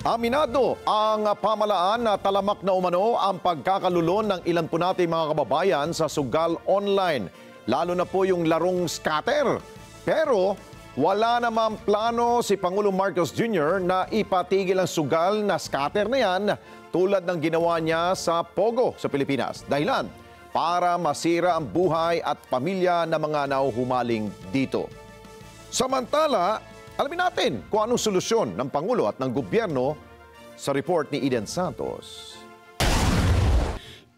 Aminado ang pamalaan na talamak na umano ang pagkakalulon ng ilan po nating mga kababayan sa sugal online, lalo na po yung larong scatter. Pero wala namang plano si Pangulong Marcos Jr. na ipatigil ang sugal na scatter na yan tulad ng ginawa niya sa Pogo sa Pilipinas. Dahilan, para masira ang buhay at pamilya ng mga nauhumaling dito. Samantala, alamin natin kung anong solusyon ng Pangulo at ng gobyerno sa report ni Eden Santos.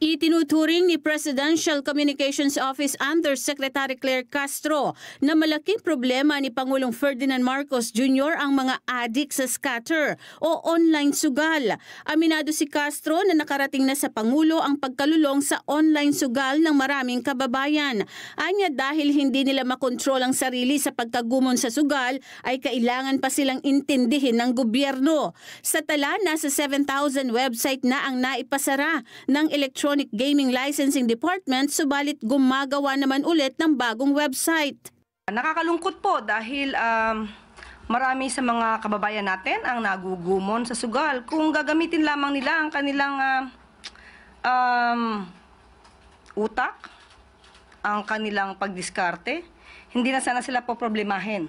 Itinuturing ni Presidential Communications Office Undersecretary Claire Castro na malaking problema ni Pangulong Ferdinand Marcos Jr. ang mga adik sa scatter o online sugal. Aminado si Castro na nakarating na sa Pangulo ang pagkalulong sa online sugal ng maraming kababayan. Anya dahil hindi nila makontrol ang sarili sa pagkagumon sa sugal ay kailangan pa silang intindihin ng gobyerno. Sa tala, nasa 7,000 website na ang naipasara ng Electronic Gaming Licensing Department, subalit gumagawa naman ulit ng bagong website. Nakakalungkot po dahil marami sa mga kababayan natin ang nagugumon sa sugal. Kung gagamitin lamang nila ang kanilang utak, ang kanilang pagdiskarte, hindi na sana sila poproblemahin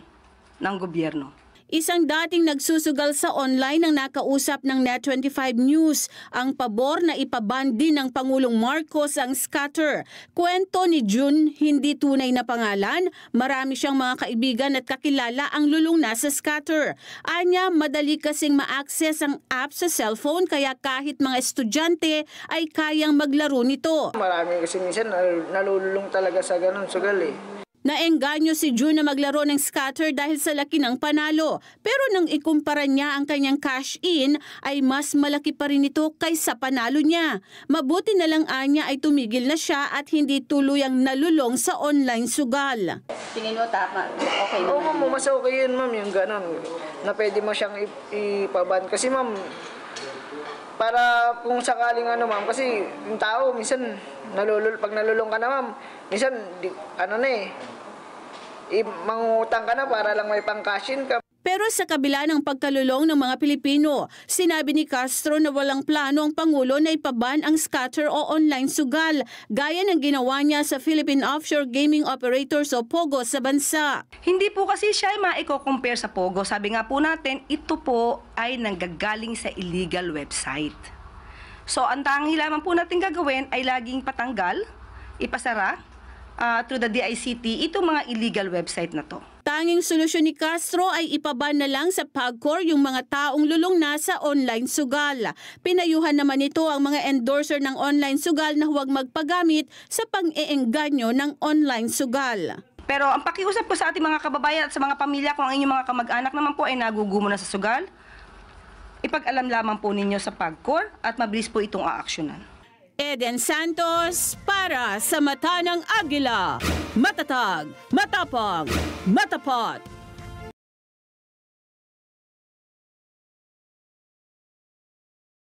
ng gobyerno. Isang dating nagsusugal sa online ang nakausap ng Net25 News ang pabor na ipaban din ng Pangulong Marcos ang scatter. Kwento ni June, hindi tunay na pangalan, marami siyang mga kaibigan at kakilala ang lulong na sa scatter. Anya, madali kasing ma-access ang app sa cellphone kaya kahit mga estudyante ay kayang maglaro nito. Marami kasi minsan nalululong talaga sa ganun sugal eh. Naengganyo si June na maglaro ng scatter dahil sa laki ng panalo. Pero nang ikumpara niya ang kanyang cash-in ay mas malaki pa rin ito kaysa panalo niya. Mabuti na lang anya ay tumigil na siya at hindi tuluyang nalulong sa online sugal. Tingin mo tama? Okay Oo naman. ma'am, mas okay yun ma'am yung ganun. Na pwede mo siyang ipaban. Kasi ma'am, para kung sakaling ano ma'am, kasi yung tao minsan pag nalulong ka na ma'am, minsan mangutang ka na para lang may pang-cashin ka. Pero sa kabila ng pagkalulong ng mga Pilipino, sinabi ni Castro na walang plano ang Pangulo na ipaban ang scatter o online sugal, gaya ng ginawa niya sa Philippine Offshore Gaming Operators o POGO sa bansa. Hindi po kasi siya ay maiko-compare sa Pogo. Sabi nga po natin, ito po ay nanggagaling sa illegal website. So ang tangi lamang po natin gagawin ay laging patanggal, ipasara through the DICT itong mga illegal website na to. Tanging solusyon ni Castro ay ipaban na lang sa PAGCOR yung mga taong lulong na sa online sugal. Pinayuhan naman ito ang mga endorser ng online sugal na huwag magpagamit sa pang-iengganyo ng online sugal. Pero ang pakiusap ko sa ating mga kababayan at sa mga pamilya, kung ang inyong mga kamag-anak naman po ay nagugumo na sa sugal, ipag-alam lamang po ninyo sa PAGCOR at mabilis po itong aaksyonan. Eden Santos para sa Mata ng Agila. Matatag, matapang, matapat.